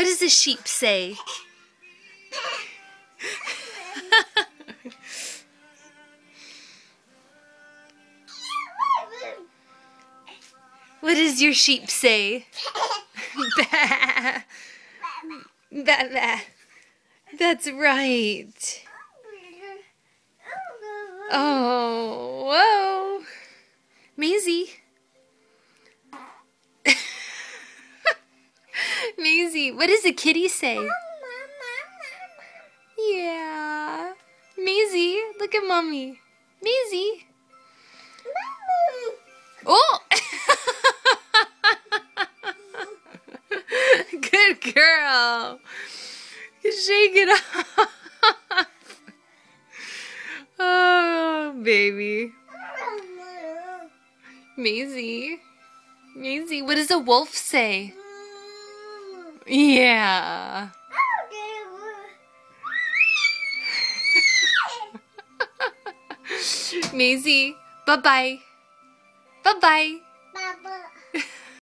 What does a sheep say? What does your sheep say? Bah. Bah, bah. That's right. Oh, whoa. Mazie. Mazie, what does a kitty say? Yeah. Mazie, look at Mommy. Mazie. Oh! Good girl. Shake it off. Oh, baby. Mazie. Mazie, what does a wolf say? Yeah. Mazie, bye-bye. Bye-bye. Bye-bye.